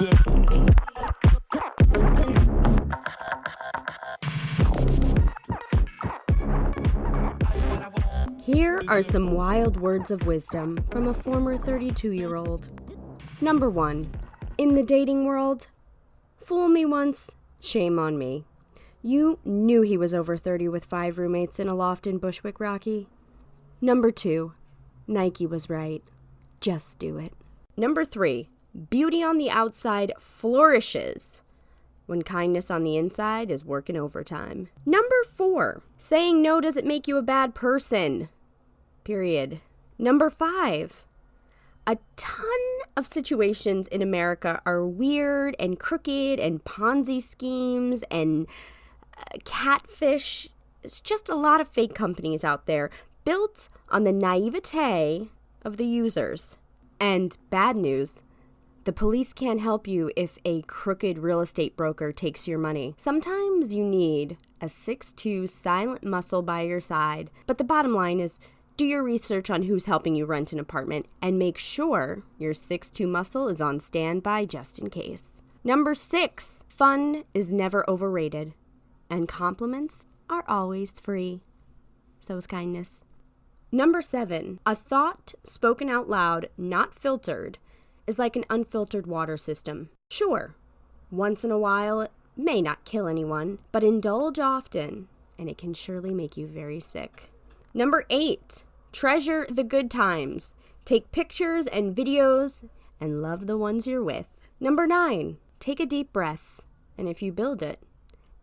Here are some wild words of wisdom from a former 32-year-old. Number 1. In the dating world, fool me once, shame on me. You knew he was over 30 with 5 roommates in a loft in Bushwick, Rocky. Number 2. Nike was right. Just do it. Number 3. Beauty on the outside flourishes when kindness on the inside is working overtime. Number 4. Saying no doesn't make you a bad person. Period. Number 5. A ton of situations in America are weird and crooked and Ponzi schemes and catfish. It's just a lot of fake companies out there built on the naivete of the users. And bad news, the police can't help you if a crooked real estate broker takes your money. Sometimes you need a 6'2" silent muscle by your side. But the bottom line is, do your research on who's helping you rent an apartment and make sure your 6'2" muscle is on standby just in case. Number 6, fun is never overrated, and compliments are always free. So is kindness. Number 7, a thought spoken out loud, not filtered, is like an unfiltered water system. Sure, once in a while it may not kill anyone, but indulge often, and it can surely make you very sick. Number 8, treasure the good times. Take pictures and videos and love the ones you're with. Number 9, take a deep breath, and if you build it,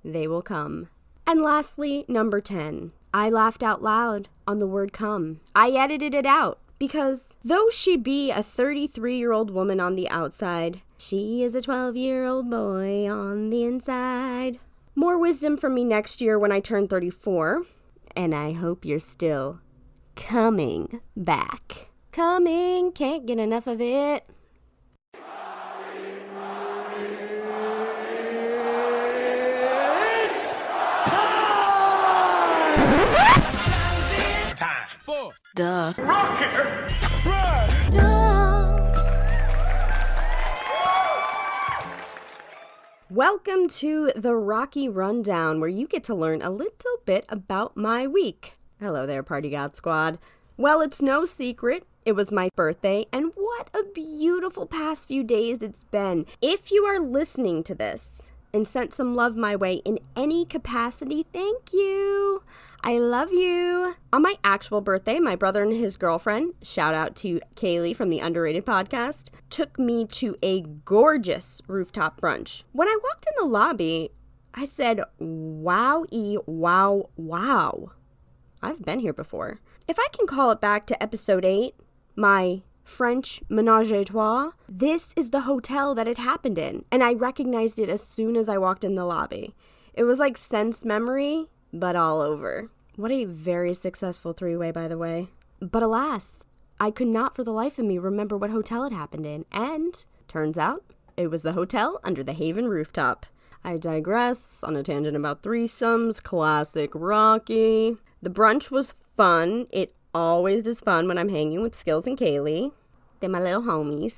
they will come. And lastly, number 10, I laughed out loud on the word come. I edited it out because though she be a 33-year-old woman on the outside, she is a 12-year-old boy on the inside. More wisdom from me next year when I turn 34. And I hope you're still coming back. Coming, can't get enough of it. It's time for Duh. Rocket Welcome to the Rocky Rundown, where you get to learn a little bit about my week. Hello there, Party God Squad. Well, it's no secret, it was my birthday, and what a beautiful past few days it's been. If you are listening to this and sent some love my way in any capacity, thank you. I love you. On my actual birthday, my brother and his girlfriend, shout out to Kaylee from the Underrated Podcast, took me to a gorgeous rooftop brunch. When I walked in the lobby, I said, wow-y, wow, wow. I've been here before. If I can call it back to episode 8, my French menage a trois, this is the hotel that it happened in, and I recognized it as soon as I walked in the lobby. It was like sense memory, but all over. What a very successful 3-way, by the way. But alas, I could not for the life of me remember what hotel it happened in, and turns out it was the hotel under the Haven rooftop. I digress on a tangent about threesomes, classic Rocky. The brunch was fun. It always is fun when I'm hanging with Skills and Kaylee. They're my little homies.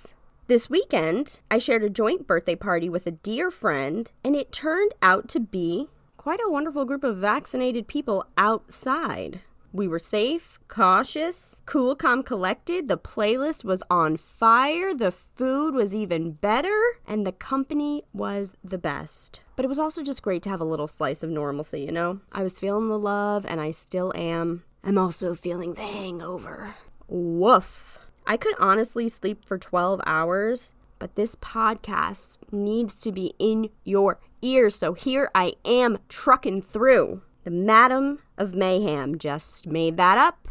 This weekend, I shared a joint birthday party with a dear friend, and it turned out to be quite a wonderful group of vaccinated people outside. We were safe, cautious, cool, calm, collected. The playlist was on fire. The food was even better. And the company was the best. But it was also just great to have a little slice of normalcy, you know? I was feeling the love, and I still am. I'm also feeling the hangover. Woof. I could honestly sleep for 12 hours, but this podcast needs to be in your ears, so here I am trucking through. The Madam of Mayhem, just made that up,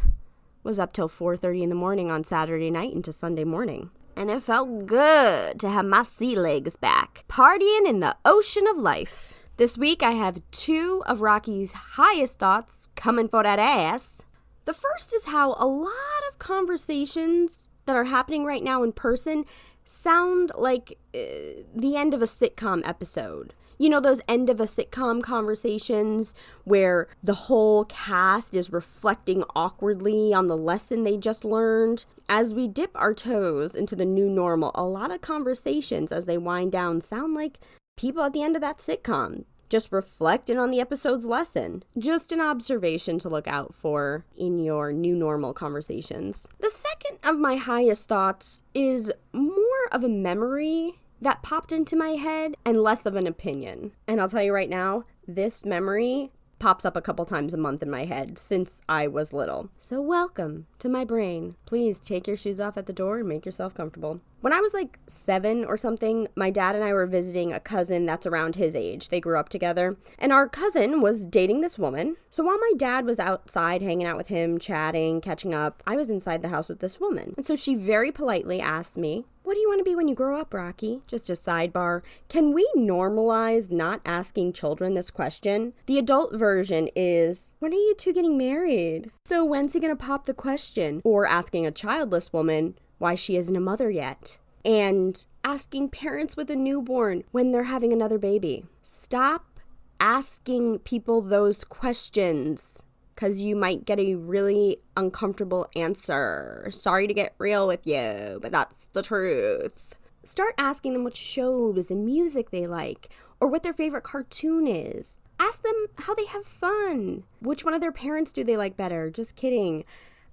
was up till 4:30 in the morning on Saturday night into Sunday morning. And it felt good to have my sea legs back, partying in the ocean of life. This week I have 2 of Rocky's highest thoughts coming for that ass. The first is how a lot of conversations that are happening right now in person sound like the end of a sitcom episode. You know, those end of a sitcom conversations where the whole cast is reflecting awkwardly on the lesson they just learned? As we dip our toes into the new normal, a lot of conversations as they wind down sound like people at the end of that sitcom, just reflecting on the episode's lesson. Just an observation to look out for in your new normal conversations. The second of my highest thoughts is more of a memory that popped into my head and less of an opinion. And I'll tell you right now, this memory pops up a couple times a month in my head since I was little. So welcome to my brain. Please take your shoes off at the door and make yourself comfortable. When I was like 7 or something, my dad and I were visiting a cousin that's around his age. They grew up together. And our cousin was dating this woman. So while my dad was outside hanging out with him, chatting, catching up, I was inside the house with this woman. And so she very politely asked me, "What do you want to be when you grow up, Rocky?" Just a sidebar. Can we normalize not asking children this question? The adult version is, "When are you two getting married?" So when's he going to pop the question? Or asking a childless woman why she isn't a mother yet. And asking parents with a newborn when they're having another baby. Stop asking people those questions, because you might get a really uncomfortable answer. Sorry to get real with you, but that's the truth. Start asking them what shows and music they like, or what their favorite cartoon is. Ask them how they have fun. Which one of their parents do they like better? Just kidding.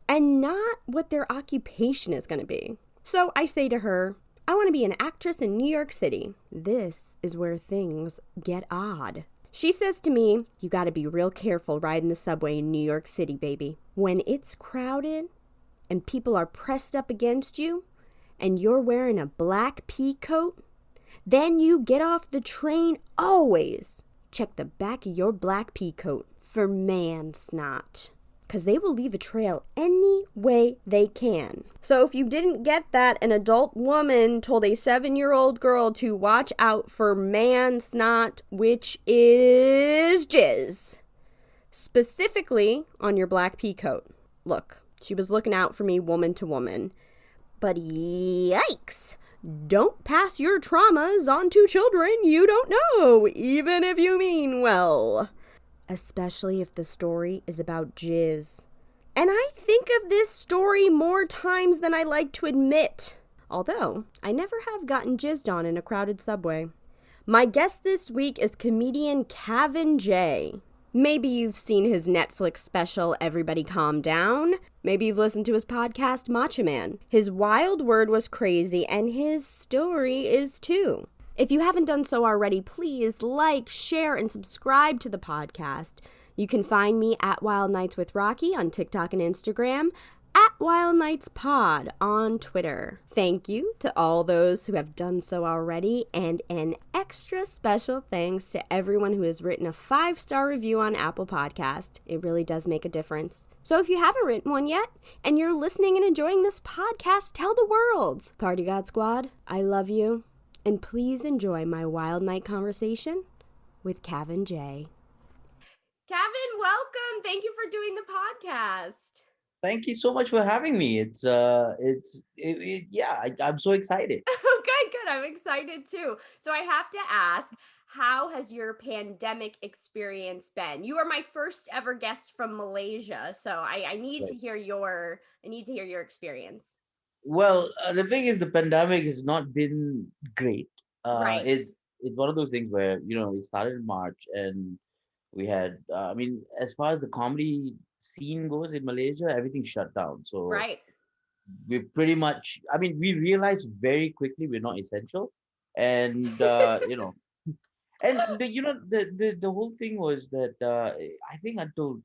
And not what their occupation is going to be. So I say to her, "I want to be an actress in New York City." This is where things get odd. She says to me, "You got to be real careful riding the subway in New York City, baby. When it's crowded and people are pressed up against you and you're wearing a black pea coat, then you get off the train, always check the back of your black pea coat for man snot. Because they will leave a trail any way they can." So if you didn't get that, an adult woman told a 7-year-old girl to watch out for man snot, which is jizz, specifically on your black pea coat. Look, she was looking out for me woman to woman. But yikes! Don't pass your traumas on to children you don't know, even if you mean well. Especially if the story is about jizz. And I think of this story more times than I like to admit. Although, I never have gotten jizzed on in a crowded subway. My guest this week is comedian Kavin Jay. Maybe you've seen his Netflix special, Everybody Calm Down. Maybe you've listened to his podcast, Macha Man. His wild word was crazy, and his story is too. If you haven't done so already, please like, share, and subscribe to the podcast. You can find me at Wild Nights with Rocky on TikTok and Instagram, at Wild Nights Pod on Twitter. Thank you to all those who have done so already, and an extra special thanks to everyone who has written a 5-star review on Apple Podcast. It really does make a difference. So if you haven't written one yet, and you're listening and enjoying this podcast, tell the world. Party God Squad, I love you. And please enjoy my wild night conversation with Kavin Jay. Kavin, welcome. Thank you for doing the podcast. Thank you so much for having me. I'm so excited. Okay, good. I'm excited too. So I have to ask, how has your pandemic experience been? You are my first ever guest from Malaysia, so I need Right. to hear your experience. Well, the thing is, the pandemic has not been great. Right. It's one of those things where it started in March, and we had. As far as the comedy scene goes in Malaysia, everything shut down. So Right. we pretty much. We realized very quickly we're not essential, and and the whole thing was that I think until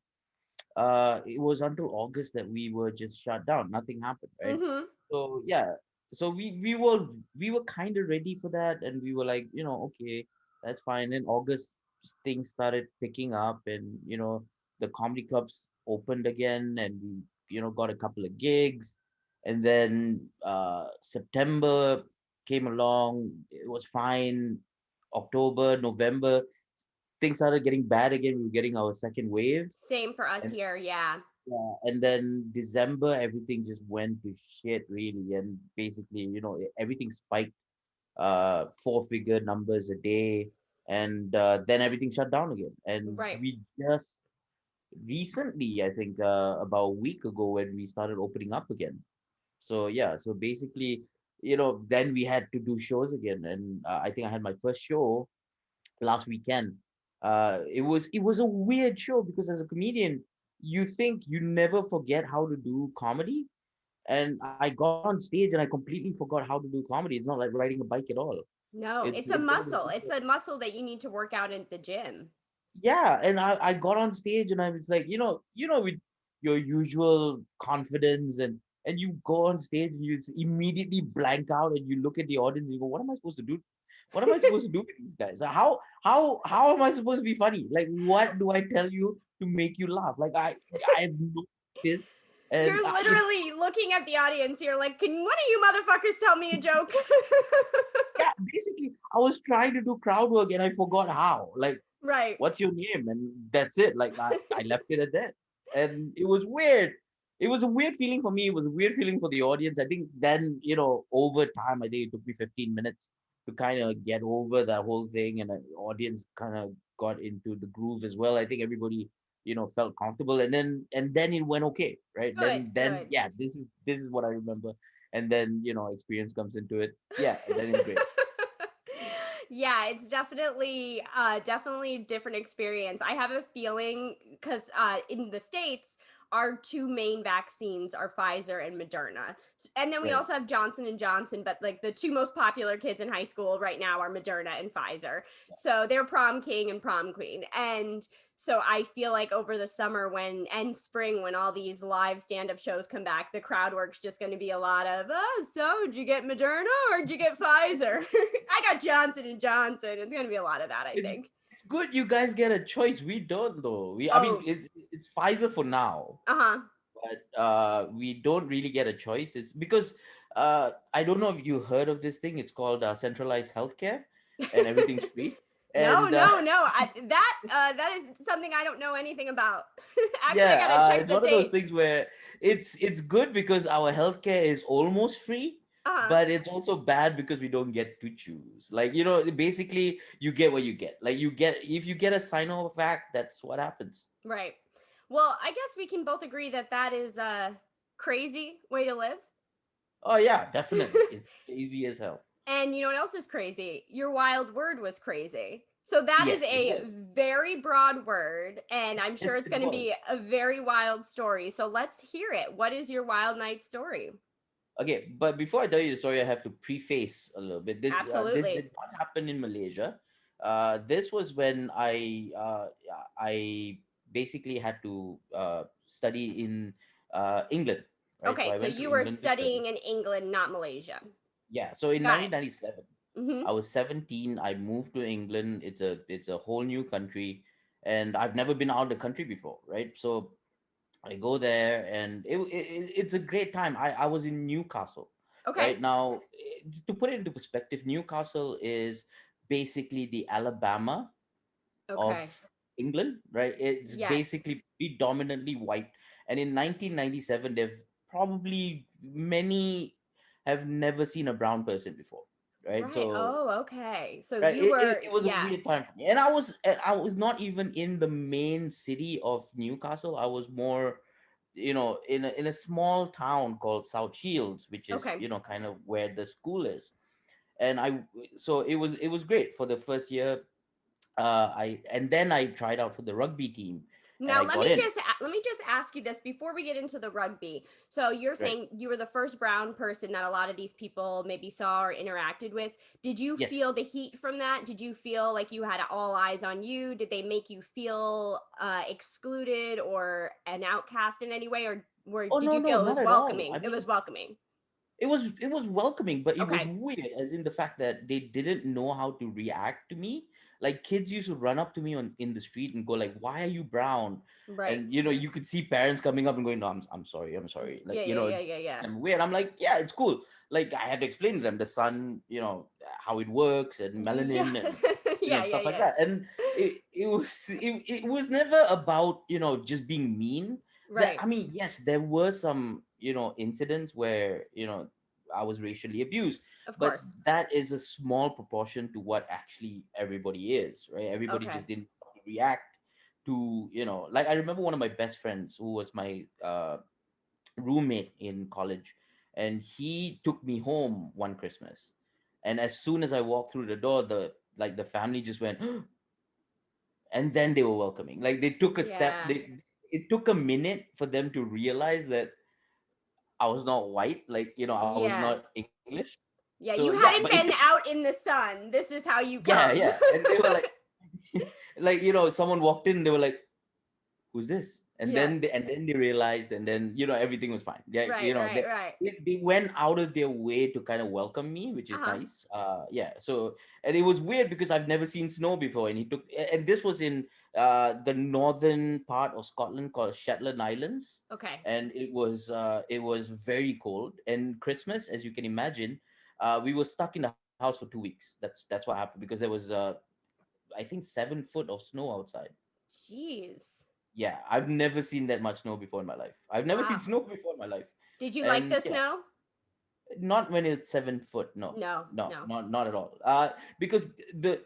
it was until August that we were just shut down. Nothing happened, right? Mm-hmm. So yeah, so we were kind of ready for that, and we were like, okay, that's fine. In August, things started picking up, and the comedy clubs opened again, and we got a couple of gigs, and then September came along. It was fine. October, November, things started getting bad again. We were getting our second wave. Same for us And here, yeah. yeah, and then December, everything just went to shit really, and basically, everything spiked, 4-figure numbers a day, and then everything shut down again. And Right. we just recently, I think, about a week ago, when we started opening up again. So yeah, so basically, then we had to do shows again, and I think I had my first show last weekend. It was a weird show because as a comedian, you think you never forget how to do comedy, and I got on stage and I completely forgot how to do comedy. It's not like riding a bike at all. No, It's it's a it's one of those muscle. things It's a muscle that you need to work out at the gym. yeah, and I got on stage and I was like, with your usual confidence, and you go on stage and you immediately blank out and you look at the audience and you go, what am I supposed to do? What am I supposed to do with these guys? How am I supposed to be funny? Like, what do I tell you to make you laugh? Like, I have no this, and You're literally looking at the audience. You're like, can one of you motherfuckers tell me a joke? yeah, basically I was trying to do crowd work and I forgot how. Like, Right. what's your name? And that's it. Like, I left it at that. And it was weird. It was a weird feeling for me. It was a weird feeling for the audience. I think then, over time, I think it took me 15 minutes to kind of get over that whole thing. And the audience kind of got into the groove as well. I think everybody, felt comfortable. And then it went okay. Right. Good, Then good. yeah, this is what I remember. And then, experience comes into it. Yeah. Then it's great. Yeah, it's definitely a different experience. I have a feeling because in the States, our two main vaccines are Pfizer and Moderna. And then we Right. also have Johnson and Johnson, but like the two most popular kids in high school right now are Moderna and Pfizer. So they're prom king and prom queen. And so I feel like over the summer and spring when all these live stand-up shows come back, the crowd work's just going to be a lot of, oh, so did you get Moderna or did you get Pfizer? I got Johnson and Johnson. It's going to be a lot of that, I It's think. it's good you guys get a choice. We don't though. I mean, Oh, it's Pfizer for now, uh-huh. but we don't really get a choice. It's because I don't know if you heard of this thing. It's called centralized healthcare, and everything's free. No, And no, no. That is something I don't know anything about. Actually, I yeah, got to check it's the one of those date. things where it's good because our healthcare is almost free, Uh-huh. but it's also bad because we don't get to choose. Like, basically you get what you get. Like, if you get a Sinovac, that's what happens. Right. Well, I guess we can both agree that that is a crazy way to live. Oh yeah, definitely. It's easy as hell. And you know what else is crazy? Your wild word was crazy. So that is Yes, it a was. very broad word, and I'm sure Yes, it's it going to be was. a very wild story. So let's hear it. What is your wild night story? Okay, but before I tell you the story, I have to preface a little bit. This Absolutely. did not happen in Malaysia. This was when I basically had to study in England, right? So Okay, I so went to you were England to study. studying in England, not Malaysia. Yeah. So in Got it. 1997, Mm-hmm. I was 17. I moved to England. It's a whole new country, and I've never been out of the country before, right? So I go there, and it's a great time. I was in Newcastle, Okay. right? Now, to put it into perspective, Newcastle is basically the Alabama of Okay. England, right? It's Yes. basically predominantly white. And in 1997, they've probably many have never seen a brown person before, right? Right. So Oh, okay. So right, you were, it was a yeah. weird time for me, and I was not even in the main city of Newcastle. I was more, in a small town called South Shields, which is, Okay. kind of where the school is. And so it was great for the first year. I and then I tried out for the rugby team, and Now I got in. let me just ask you this before we get into the rugby. So you're Right. saying you were the first brown person that a lot of these people maybe saw or interacted with. Did you Yes. feel the heat from that? Did you feel like you had all eyes on you? Did they make you feel excluded or an outcast in any way, or Oh did no, you no, feel it not was at all. welcoming? I It was mean, welcoming. it was welcoming, but it was Okay. weird, as in the fact that they didn't know how to react to me. Like, kids used to run up to me in the street and go like, "Why are you brown?" Right. And you could see parents coming up and going, "No, I'm sorry, I'm sorry." Like, Yeah. Yeah. Yeah. Yeah. Yeah. I'm weird. I'm like, "Yeah, it's cool." Like, I had to explain to them the sun, how it works, and Yeah. melanin, and Yeah. Yeah. stuff like Yeah. that. And it was never about just being mean. That Right. I mean, yes, there were some incidents where I was racially abused. Of But course. that is a small proportion to what actually everybody is, right? Everybody Okay. just didn't react to, like I remember one of my best friends who was my roommate in college, and he took me home one Christmas. And as soon as I walked through the door, the family just went, and then they were welcoming. Like they took a step. Yeah. It took a minute for them to realize that I was not white, like I was not Yeah. English. So Yeah, yeah, you but it hadn't took, been out in the sun. This is how you yeah, come. yeah, and they were like, like someone walked in, they were like, who's this? And Yeah. then they realized, and then everything was fine. Yeah, Right, right, right. they went out of their way to kind of welcome me, which is Uh-huh. nice. Yeah. So, and it was weird because I've never seen snow before, and and this was in the northern part of Scotland called Shetland Islands, Okay. and it was very cold. And Christmas, as you can imagine, we were stuck in the house for 2 weeks. That's what happened, because there was I think 7 foot of snow outside. Jeez. Yeah, I've never seen that much snow before in my life. I've never seen Wow. snow before in my life. Did you like And the yeah, snow? not when it's 7 foot. No, No, no, no. not at all. Because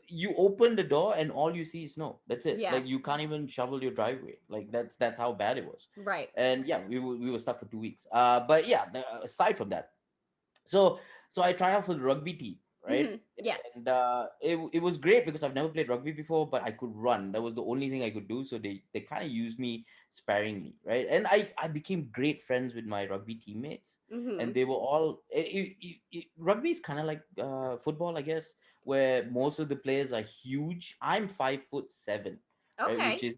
you open the door and all you see is snow. That's it. Yeah. Like you can't even shovel your driveway. Like that's how bad it was. Right. And yeah, we were stuck for 2 weeks. But yeah, aside from that, so I tried out for the rugby team, right? Yes. And it was great because I've never played rugby before, but I could run. That was the only thing I could do. So they kind of used me sparingly, right? And I became great friends with my rugby teammates, and Mm-hmm. they were all rugby is kind of like football, I guess, where most of the players are huge. I'm 5'7", right, which Okay. is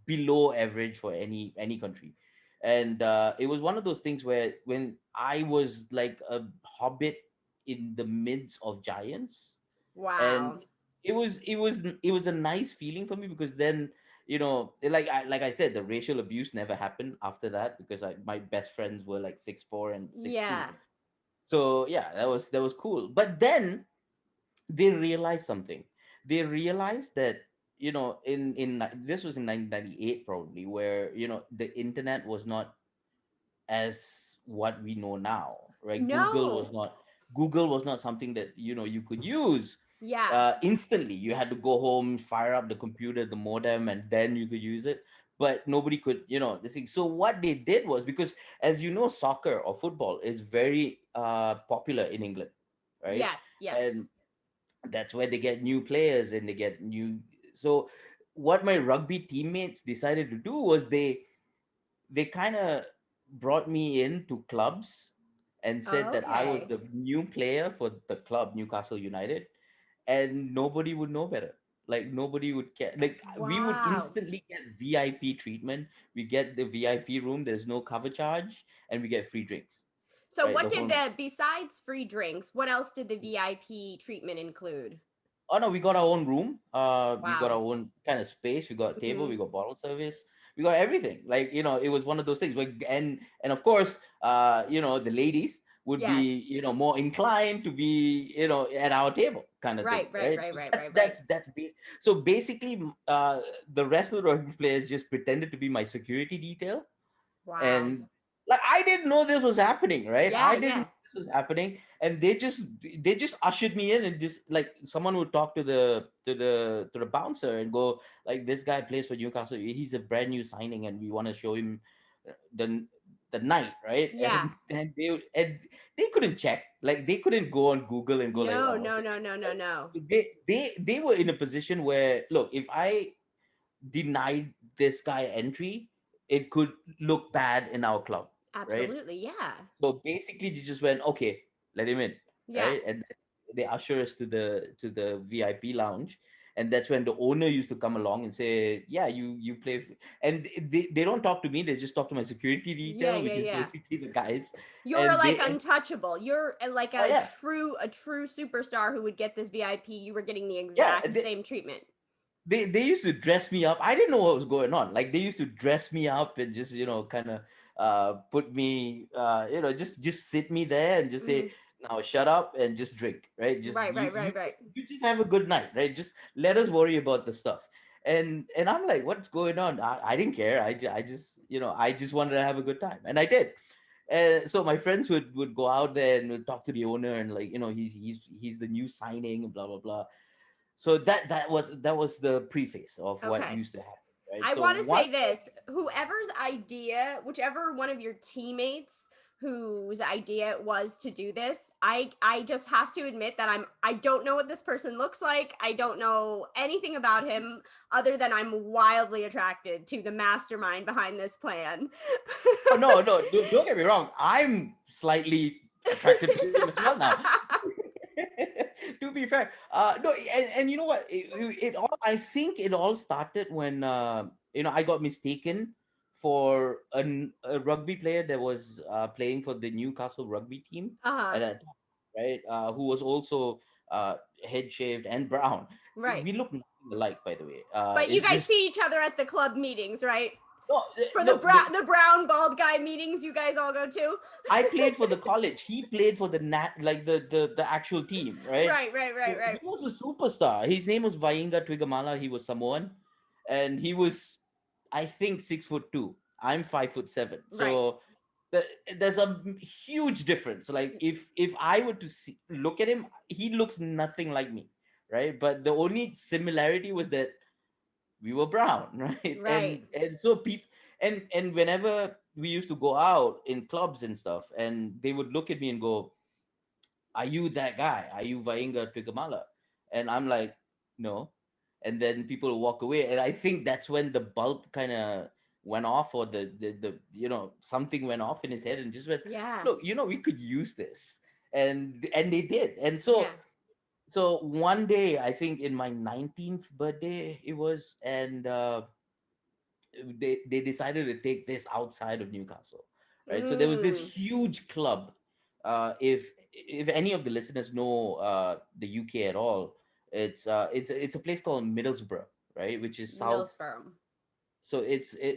below average for any country. And it was one of those things where when I was like a hobbit in the midst of giants, and Wow. it was a nice feeling for me, because then like I said, the racial abuse never happened after that, because my best friends were like 6'4" and 6'2". Yeah. So yeah, that was cool. But then they realized something. They realized that this was in 1998 probably, where the internet was not as what we know now, right? No. Google was not something that you could use Yeah. instantly. You had to go home, fire up the computer, the modem, and then you could use it. But nobody could, this thing. So what they did was, because as you know, soccer or football is very popular in England, right? Yes. Yes. And that's where they get new players, and they get new. So what my rugby teammates decided to do was they kind of brought me into clubs and said that I was Okay. the new player for the club, Newcastle United, and nobody would know better. Like nobody would care. Like we would Wow. instantly get VIP treatment. We get the VIP room. There's no cover charge, and we get free drinks. So Right, what the did whole. the besides free drinks, what else did the VIP treatment include? Oh no, we got our own room. We got our Wow. own kind of space. We got a table. Hmm. We got bottle service. We got everything. Like it was one of those things. Where, and of course, the ladies would Yes. be more inclined to be at our table, kind of thing, Right, right, right? right, So right, that's right, right. that's that's base. So basically, the rest of the rugby players just pretended to be my security detail, Wow. and like I didn't know this was happening, right? I Yeah, didn't yeah. know this was happening, and they just ushered me in, and just like someone would talk to the bouncer and go like, this guy plays for Newcastle, he's a brand new signing, and we want to show him the night, right? Yeah. And they couldn't check, like they couldn't go on Google and go like, No, oh, what's no, his no, no, name, no, no. right? They were in a position where, look, if I denied this guy entry, it could look bad in our club, right? Absolutely. Yeah. So basically, they just went, okay, let him in, Yeah. right? And they usher us to the VIP lounge, and that's when the owner used to come along and say, yeah, you play, and they don't talk to me, they just talk to my security Yeah, detail, yeah, which is yeah. basically the guys, You're and like they, untouchable. You're like oh yeah, a true superstar who would get this VIP. You were getting the yeah, exact they, same treatment. they used to dress me up. I didn't know what was going on. Like they used to dress me up and just kind of put me just sit me there and just Hmm. say, now shut up and just drink, right? Just Right, you right, you right, right. you just have a good night, right? Just let us worry about the stuff. And I'm like, what's going on? I didn't care. I just I just wanted to have a good time, and I did. And so my friends would go out there and would talk to the owner and like, he's the new signing and blah blah blah. So that was the preface of what Okay. used to happen, right? I So want to one say this, whoever's idea, whichever one of your teammates whose idea it was to do this, I just have to admit that I don't know what this person looks like. I don't know anything about him other than I'm wildly attracted to the mastermind behind this plan. Oh no, no, don't get me wrong. I'm slightly attracted to him as well now. To be fair, no, and you know what? I think it all started when I got mistaken for a rugby player that was playing for the Newcastle rugby team Uh-huh. at that time, right? Who was also head shaved and brown. Right. We look nothing alike, by the way. But you It's guys just see each other at the club meetings, right? no, For the look. the brown bald guy meetings you guys all go to? I played for the college. He played for the like the actual team, right? Right, right, right, So he right. was a superstar. His name was Vainga Twigamala. He was Samoan, and he was, I think, 6'2". I'm 5'7". Right. So the, there's a huge difference. Like if I were to look at him, he looks nothing like me, right? But the only similarity was that we were brown, right? Right. And so people, and whenever we used to go out in clubs and stuff, and they would look at me and go, "Are you that guy? Are you Vainga Trigamala?" And I'm like, "No." And then people will walk away, and I think that's when the bulb kind of went off, or the something went off in his head, and just went, Yeah. "Look, we could use this," and they did, and Yeah. so one day, I think in my 19th birthday it was, and they decided to take this outside of Newcastle, right? So there was this Mm. huge club. If any of the listeners know the UK at all, it's a place called Middlesbrough, right? Which is south. Middlesbrough. So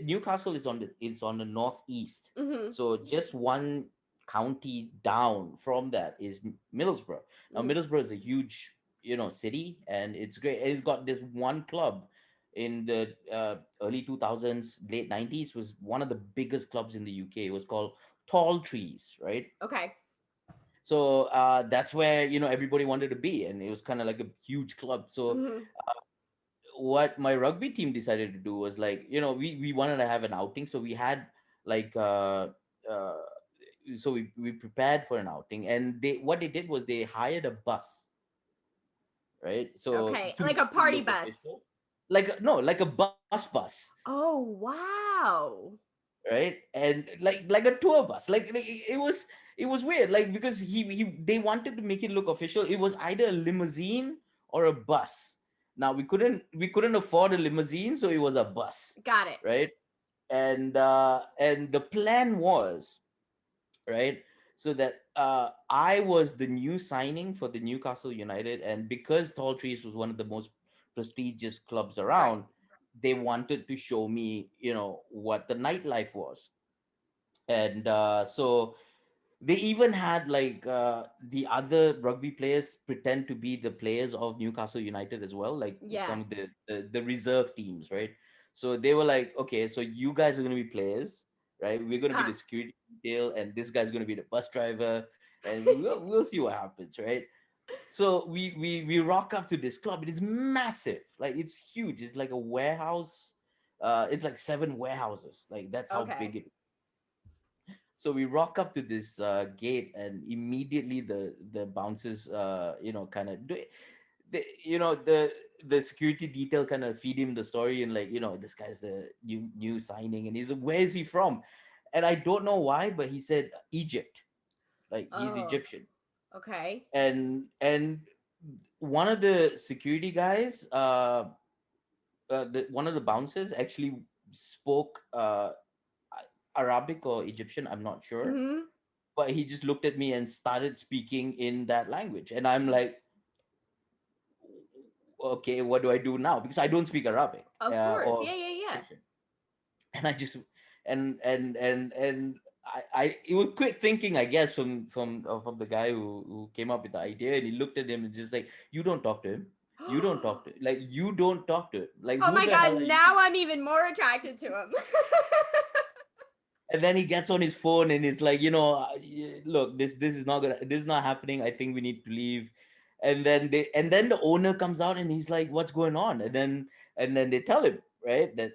Newcastle is on the northeast. Mm-hmm. So just one county down from that is Middlesbrough. Now Mm. Middlesbrough is a huge city, and it's great. It's got this one club in the early 2000s, late 90s, was one of the biggest clubs in the UK. It was called Tall Trees, right? Okay. So that's where everybody wanted to be, and it was kind of like a huge club. So Mm-hmm. what my rugby team decided to do was, like, we wanted to have an outing, so we had like uh so we prepared for an outing, and they did was they hired a bus, right? So Okay. to Like make a it party look bus. official, like a bus, Oh, wow. right? And like a tour bus, like it was weird, like, because they wanted to make it look official. It was either a limousine or a bus. Now we couldn't afford a limousine, so it was a bus, Got it. right? And the plan was, right, so that I was the new signing for the Newcastle United, and because Tall Trees was one of the most prestigious clubs Right. around, they wanted to show me, what the nightlife was. And so they even had, like, the other rugby players pretend to be the players of Newcastle United as well, like Yeah. some of the reserve teams, right? So they were like, okay, so you guys are going to be players, right? We're going to be Huh. the security detail, and this guy's going to be the bus driver, and we'll see what happens, right? So we rock up to this club. It is massive, like, it's huge. It's like a warehouse. It's like 7 warehouses. Like, that's how Okay. big it. So we rock up to this gate, and immediately the bouncers kind of do it. The security detail kind of feed him the story, and, like, this guy's the new signing, and he's like, where is he from? And I don't know why, but he said Egypt, like he's Oh, Egyptian. okay. And one of the security guys, one of the bouncers actually spoke Arabic or Egyptian, I'm not sure, Mm-hmm. but he just looked at me and started speaking in that language, and I'm like, okay, what do I do now, because I don't speak Arabic Of course. or Yeah, yeah, yeah. Egyptian. And I just and I it was quick thinking, I guess, from the guy who came up with the idea, and he looked at him and just like, you don't talk to him, you don't talk to him, like, Oh who my the hell God. are you? Now I'm even more attracted to him. And then he gets on his phone and it's like, look, this is not gonna, this is not happening. I think we need to leave. And then the owner comes out and he's like, what's going on? And then they tell him, right, that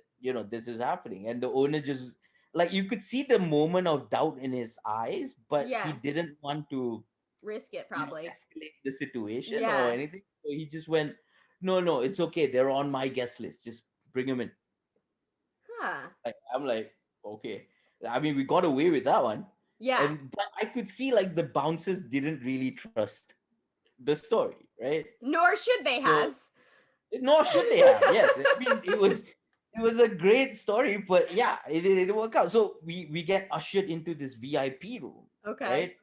this is happening. And the owner just, like, you could see the moment of doubt in his eyes, but he Yeah. didn't want to Risk it, probably. escalate the situation or Yeah. anything. So he just went, no, it's okay. They're on my guest list. Just bring them in. Huh. I'm like, okay. I mean, we got away with that one. Yeah. And but I could see like the bouncers didn't really trust the story, right? Nor should they So have. nor should they have. Yes. I mean, it was a great story, but yeah, it didn't work out. So we get ushered into this VIP room, Okay. right?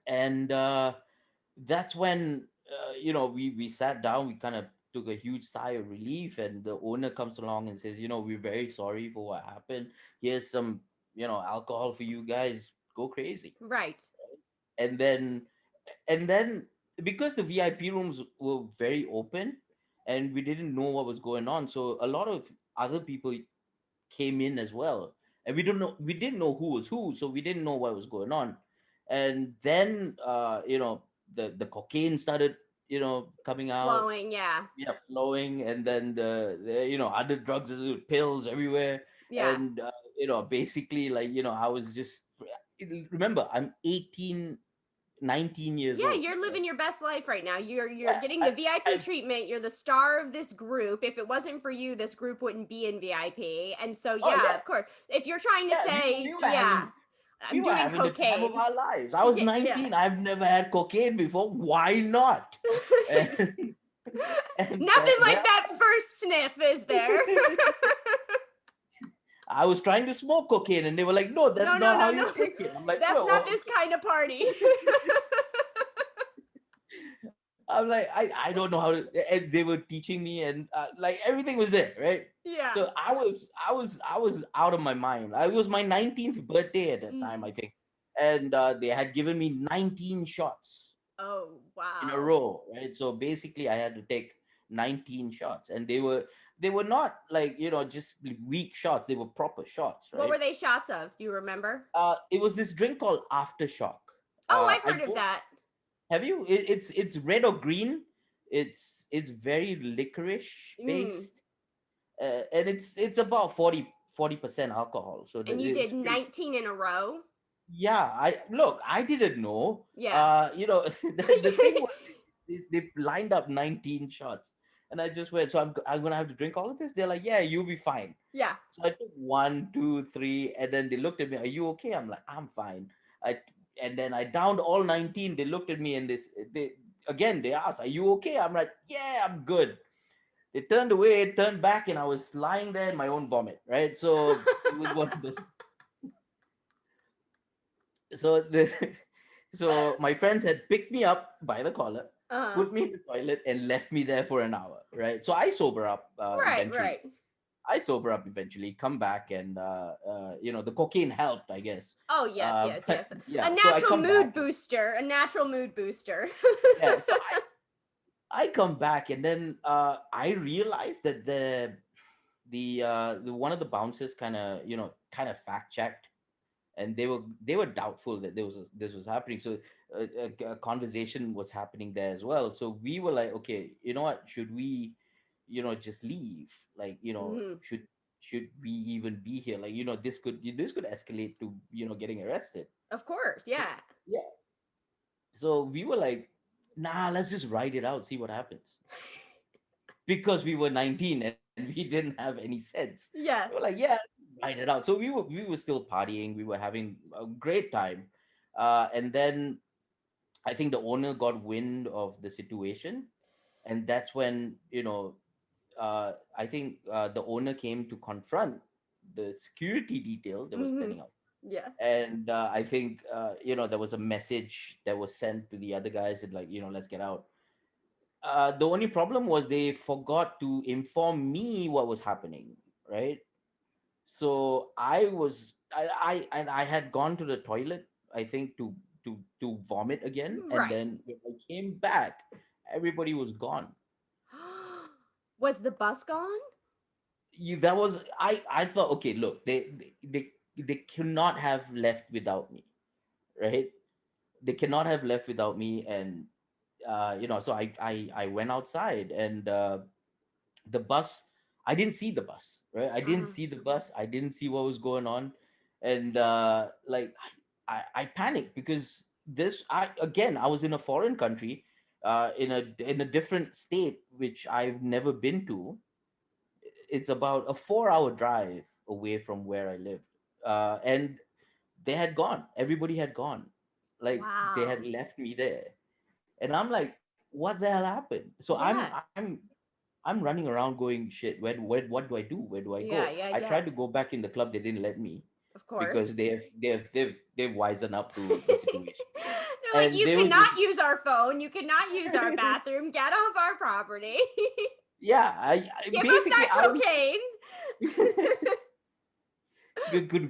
And that's when we sat down. We kind of took a huge sigh of relief, and the owner comes along and says, we're very sorry for what happened. Here's some alcohol for you guys, go crazy. Right. And then and then because the VIP rooms were very open and we didn't know what was going on, so a lot of other people came in as well, and we didn't know who was who, so we didn't know what was going on. And then the cocaine started coming out. Flowing, yeah. Yeah, flowing. And then the other drugs, pills everywhere. Yeah. And basically, like, I was just, remember, I'm 18, 19 years Yeah, old, you're right? living your best life right now. You're Yeah, getting the VIP treatment. You're the star of this group. If it wasn't for you, this group wouldn't be in VIP. And so, oh yeah, yeah, of course. If you're trying to yeah, say, we were yeah, having we I'm were doing having the time of cocaine. our lives. I was Yeah, yeah. 19. I've never had cocaine before. Why not? And, and Nothing there like that first sniff, is there? I was trying to smoke cocaine, and they were like, "No, that's No, no, not how no, you no. take it." I'm like, That's not "Well, this kind of party. I'm like, I don't know how to." And they were teaching me, and like everything was there, right? Yeah. So I was out of my mind. I was my 19th birthday at that time, Mm. I think, and they had given me 19 shots Oh, in a wow. row, right? So basically, I had to take 19 shots, and they were not like just weak shots. They were proper shots, What right? were they shots of? Do you remember? It was this drink called Aftershock. Oh, I've I heard of don't that. Have you? It's red or green. It's very licorice Mm. based, and it's about 40% alcohol. So And you it's did pretty. 19 in a row? Yeah, I didn't know. Yeah. The thing was, they lined up 19 shots, and I just went. So I'm gonna have to drink all of this. They're like, yeah, you'll be fine. Yeah. So I took one, two, three, and then they looked at me. Are you okay? I'm like, I'm fine. I and then I downed all 19. They looked at me and they asked, "Are you okay?" I'm like, "Yeah, I'm good." They turned away, turned back, and I was lying there in my own vomit. Right. So it was one of those. So so my friends had picked me up by the collar, Uh-huh. put me in the toilet, and left me there for an hour. Right. So I sober up Right, eventually. right. Come back, and the cocaine helped, I guess. Oh, yes, yes, But yes. A yeah, so I natural come mood back. booster. A natural mood booster. Yeah, so I come back, and then I realized that the one of the bouncers kind of fact checked, and they were doubtful that this was happening. So a conversation was happening there as well. So we were like, okay, you know what? Should we just leave? Like, Mhm. should we even be here? Like, this could escalate to getting arrested. Of course, So yeah. yeah, so we were like, nah, let's just ride it out, see what happens, because we were 19 and we didn't have any sense. We were Yeah. like, yeah, ride it out. So we were still partying, we were having a great time. And then I think the owner got wind of the situation, and that's when I think the owner came to confront the security detail that was Hmm. standing out. Yeah. And I think there was a message that was sent to the other guys and, like, let's get out. The only problem was they forgot to inform me what was happening, right? So I had gone to the toilet, I think, to vomit again, and Right. then when I came back, everybody was gone. Was the bus gone? That was, I thought, okay, look, they they cannot have left without me, right? They cannot have left without me. And so I went outside, and the bus, I didn't see the bus, right? I didn't Uh-huh. see the bus. I didn't see what was going on. And like I panicked because I was in a foreign country, in a different state which I've never been to. It's about a 4-hour drive away from where I lived. And they had gone. Everybody had gone. Like they Wow. had left me there. And I'm like, what the hell happened? So Yeah. I'm running around going, shit, where what do I do? Where do I Yeah, go? yeah, I yeah. tried to go back in the club, they didn't let me Of because course. they've wisened up to the situation. They're like, And you they were cannot just use our phone. You cannot use our bathroom. Get off our property. yeah, I Give us basically that I was cocaine.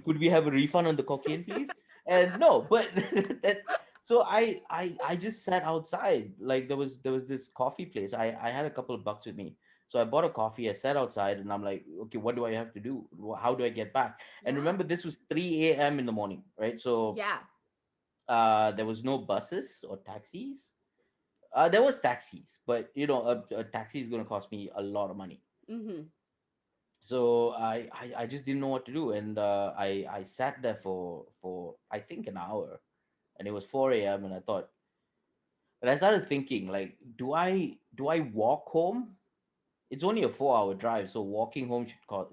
could we have a refund on the cocaine, please? And no, but that so I just sat outside. Like there was this coffee place. I had a couple of bucks with me. So I bought a coffee, I sat outside, and I'm like, okay, what do I have to do? How do I get back? And Yeah. remember, this was 3 a.m. in the morning, right? So Yeah. there was no buses or taxis. There was taxis, but a taxi is gonna cost me a lot of money. Mm-hmm. So I just didn't know what to do. And I sat there for I think an hour, and it was 4 a.m. and I started thinking, like, do I walk home? It's only a 4-hour drive, so walking home should cost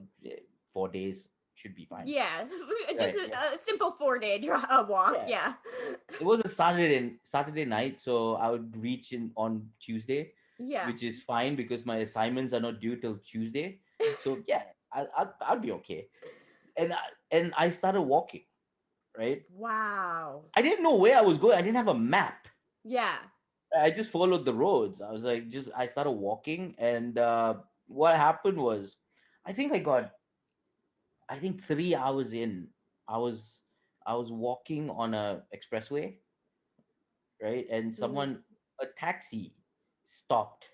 4 days, should be fine. Yeah. Just Right. a simple 4-day walk. Yeah. Yeah. It was a Saturday night, so I would reach in on Tuesday, Yeah. which is fine because my assignments are not due till Tuesday. So yeah, I'll be okay. And I started walking, right? Wow. I didn't know where I was going. I didn't have a map. Yeah. I just followed the roads. I was like, I started walking, and what happened was, I think I got, I think 3 hours in, I was, I was walking on a expressway, right? And Mm-hmm. a taxi, stopped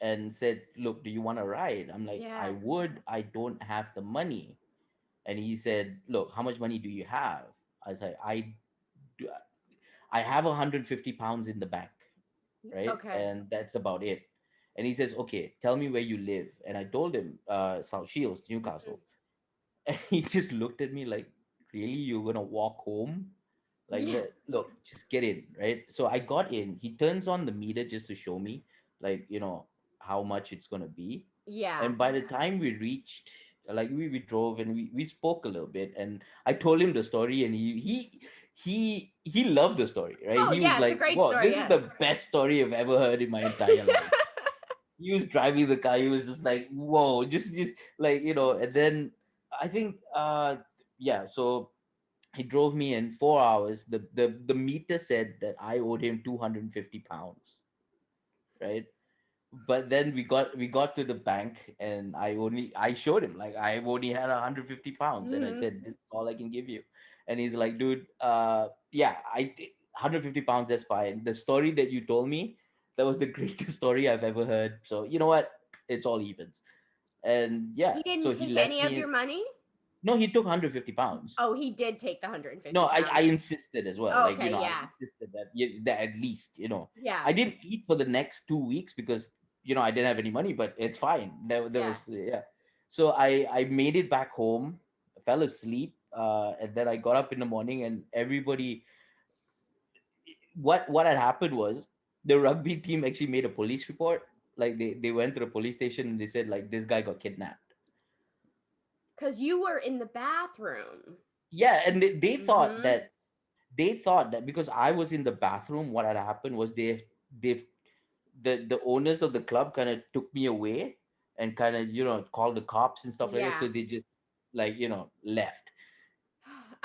and said, "Look, do you want to ride?" I'm like, "I Yeah. would. I don't have the money." And he said, "Look, how much money do you have?" I was like, do- I have 150 pounds in the bank, right? Okay. And that's about it. And he says, "Okay, tell me where you live." And I told him, South Shields, Mm-hmm. Newcastle. And he just looked at me like, "Really? You're gonna walk home? Like, Yeah. look, just get in, right?" So I got in. He turns on the meter just to show me, like, how much it's gonna be. Yeah. And by the time we reached, like, we drove, and we spoke a little bit, and I told him the story, and he loved the story, right? Oh, He was yeah. It's a like, great "Wow, story. this is Yeah. the best story I've ever heard in my entire life." He was driving the car. He was just like, "Whoa," just like, and then I think yeah, so he drove me in 4 hours. The meter said that I owed him 250 pounds, right? But then we got to the bank, and I showed him, like, I only had 150 pounds, and I Mm-hmm. said, "This is all I can give you." And he's like, "Dude, yeah, 150 pounds, that's fine. The story that you told me, that was the greatest story I've ever heard. So you know what? It's all evens." And yeah, He didn't so he take left any of me. your money? No, he took 150 pounds. Oh, he did take the No, 150 I pounds. insisted as well. Like, Okay, I yeah. insisted that, that at least, Yeah. I didn't eat for the next 2 weeks because, I didn't have any money, but it's fine. There Yeah. was, yeah. So I made it back home, fell asleep, and then I got up in the morning, and everybody, what had happened was, the rugby team actually made a police report. Like, they went to the police station, and they said, like, this guy got kidnapped. Because you were in the bathroom. Yeah, and they thought Mm-hmm. that because I was in the bathroom, what had happened was, they've the owners of the club kind of took me away, and kind of, called the cops and stuff like that. Yeah. So they just, like, left.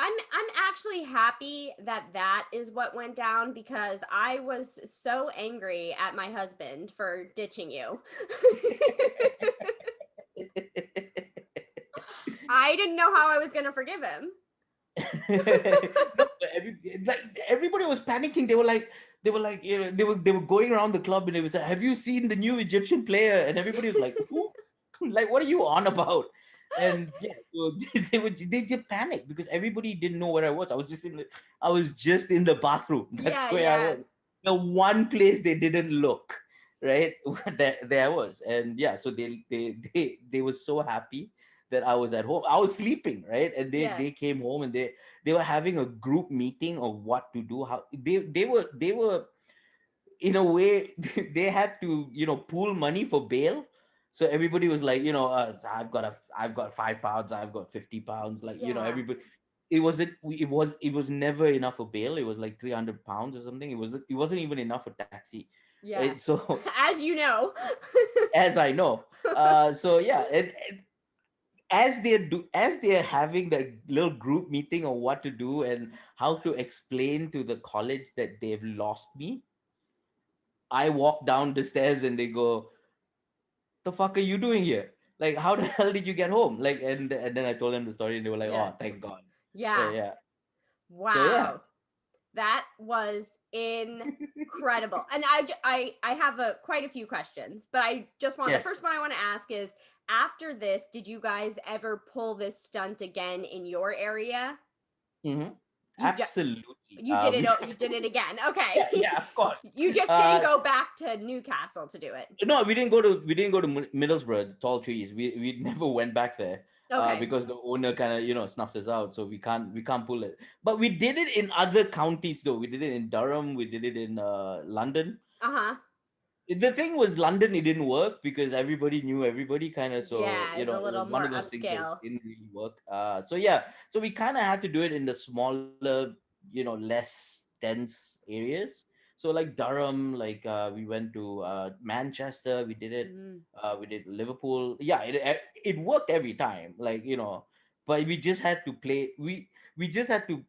I'm actually happy that that is what went down because I was so angry at my husband for ditching you. I didn't know how I was going to forgive him. No, but everybody was panicking. They were like, they were going around the club, and they was like, "Have you seen the new Egyptian player?" And everybody was like, "Who?" Like, what are you on about? And yeah, so they just panicked because everybody didn't know where I was. I was just in the bathroom. That's Yeah, where I yeah. was. The one place they didn't look, right? There I was. And yeah, so they were so happy that I was at home. I was sleeping, right? And Yeah. they came home and they were having a group meeting of what to do. How they were in a way they had to pool money for bail. So everybody was like, I've got 5 pounds, I've got 50 pounds, like Yeah. everybody. It was never enough for bail. It was like 300 pounds or something. It wasn't even enough for taxi, right? Yeah. So As you know. as I know, so yeah, and as they're having that little group meeting on what to do and how to explain to the college that they've lost me, I walk down the stairs and they go, "The fuck are you doing here? Like, how the hell did you get home?" Like, and then I told them the story, and they were like, Yeah. "Oh, thank God." Yeah, Yeah. yeah. So yeah, Wow. That was incredible. And I have quite a few questions, but the yes. first one I want to ask is, after this, did you guys ever pull this stunt again in your area? Hmm. You ju- Absolutely. you did it We you did it again. Okay. yeah, yeah, of course. You just didn't Uh, go back to Newcastle to do it. no, we didn't go to Middlesbrough, the tall trees. We never went back there. Okay. Because the owner kind of snuffed us out, so we can't pull it. But we did it in other counties though. We did it in Durham. We did it in London. Uh-huh. The thing was, London, it didn't work because everybody knew everybody kind of. So Yeah, it's a it was little one more of those things that upscale. didn't really work. So yeah, so we kind of had to do it in the smaller, less dense areas. So like Durham, like we went to Manchester, we did it. Mm. We did Liverpool. Yeah, it worked every time, like but we just had to play. We just had to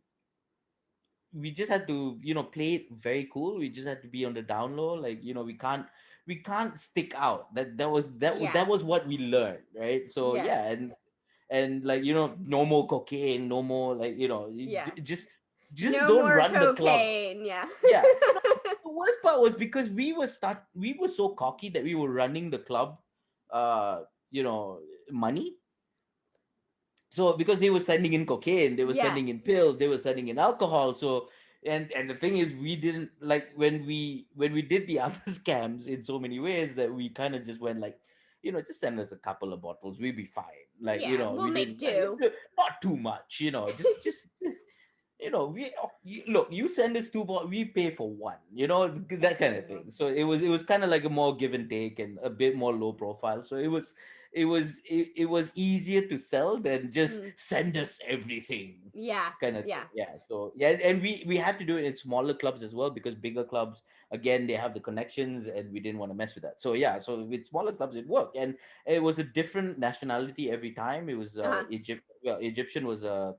play it very cool. We just had to be on the down low, like we can't stick out. That Yeah. was what we learned, right? So Yeah. yeah, and like no more cocaine, no more, like Yeah. just No don't more run the club. cocaine. Yeah. Yeah, no, the worst part was because we were so cocky that we were running the club, uh money. So because they were sending in cocaine, they were Yeah. sending in pills, they were sending in alcohol. So and the thing is, we didn't like when we did the other scams in so many ways that we kind of just went like, just send us a couple of bottles, we'll be fine. Like, Yeah. We'll we make didn't do. not too much, just look, you send us two bottles, we pay for one, that That's kind of incredible. thing. So it was kind of like a more give and take and a bit more low profile. So it was easier to sell than just Mm. send us everything Yeah. kind of thing. Yeah. Yeah. So yeah, and we had to do it in smaller clubs as well, because bigger clubs, again, they have the connections, and we didn't want to mess with that. So yeah, so with smaller clubs it worked, and it was a different nationality every time. It was Uh-huh. Egyptian was the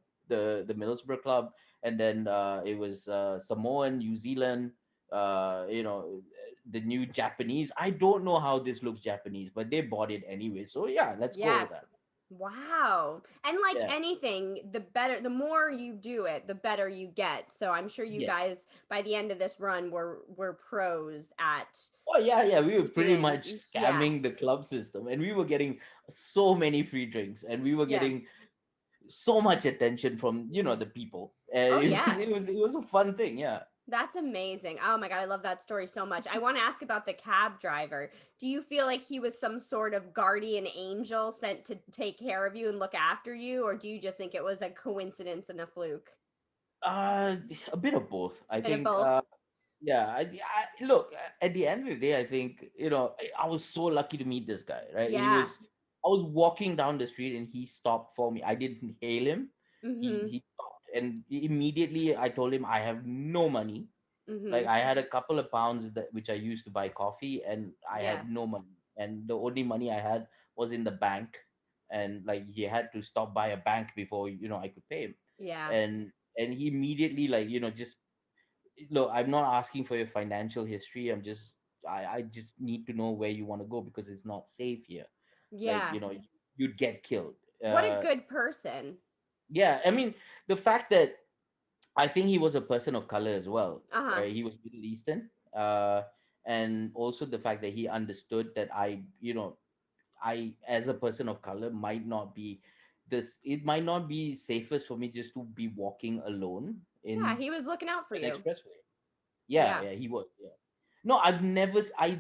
Middlesbrough club, and then it was Samoan, New Zealand, the new Japanese. I don't know how this looks Japanese, but they bought it anyway. So yeah, let's go Yeah. with that. Wow. And like Yeah. anything, the more you do it, the better you get. So I'm sure you Yes. guys by the end of this run were pros at Oh yeah, yeah. We were pretty doing. much Yeah. scamming the club system, and we were getting so many free drinks, and we were Yeah. getting so much attention from the people, and Oh it was yeah. it was a fun thing. Yeah. That's amazing. Oh my God, I love that story so much. I want to ask about the cab driver. Do you feel like he was some sort of guardian angel sent to take care of you and look after you, or do you just think it was a coincidence and a fluke? Uh, a bit of both, I Bit of think. both. Yeah, look, at the end of the day, I think I was so lucky to meet this guy, right? Yeah. I was walking down the street and he stopped for me. I didn't hail him. He Mm-hmm. he stopped, and immediately I told him I have no money. Like, Mm-hmm. I had a couple of pounds that which I used to buy coffee, and I Yeah. had no money, and the only money I had was in the bank, and like he had to stop by a bank before I could pay him, Yeah. and he immediately, like, just look, I'm not asking for your financial history. I just need to know where you want to go, because it's not safe here. Like, Yeah. you'd get killed. What a uh good person. yeah, I mean, the fact that I think he was a person of color as well, Uh-huh. right? He was Middle Eastern. And also the fact that he understood that I, as a person of color, might not be this. It might not be safest for me just to be walking alone Yeah, in he was looking out for an you. expressway. Yeah, Yeah. yeah, he was. Yeah. No, I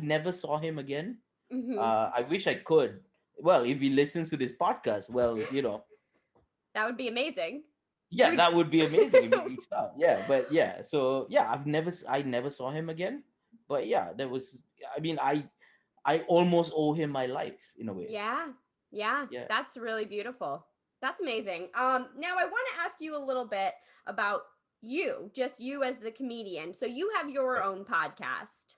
never saw him again. Mm-hmm. I wish I could. Well, if he listens to this podcast, well, That would be amazing. yeah, Would that would be amazing if he reached out. Yeah, but yeah, so yeah, I never saw him again. But yeah, there was. I mean, I almost owe him my life in a way. Yeah. Yeah, Yeah. that's really beautiful. That's amazing. Now I want to ask you a little bit about you, just you as the comedian. So you have your Right. own podcast.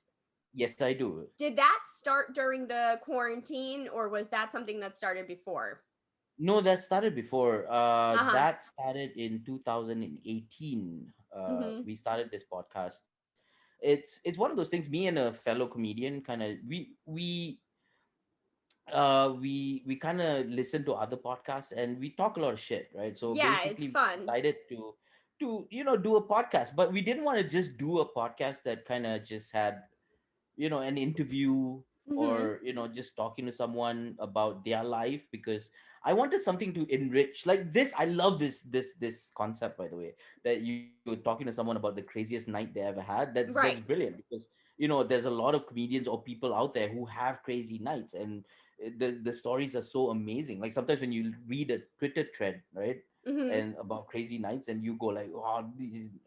Yes, I do. Did that start during the quarantine or was that something that started before? No, that started before. Uh-huh. That started in 2018. Mm-hmm. We started this podcast. It's one of those things. Me and a fellow comedian kind of we kind of listen to other podcasts and we talk a lot of shit, right? So Yeah, it's basically, we fun. decided to do a podcast, but we didn't want to just do a podcast that kind of just had an interview, Mm-hmm. or just talking to someone about their life, because I wanted something to enrich like this. I love this concept, by the way, that you're talking to someone about the craziest night they ever had. That's Right. brilliant, because there's a lot of comedians or people out there who have crazy nights, and the stories are so amazing. Like sometimes when you read a Twitter thread, right, Mm-hmm. and about crazy nights, and you go like, oh,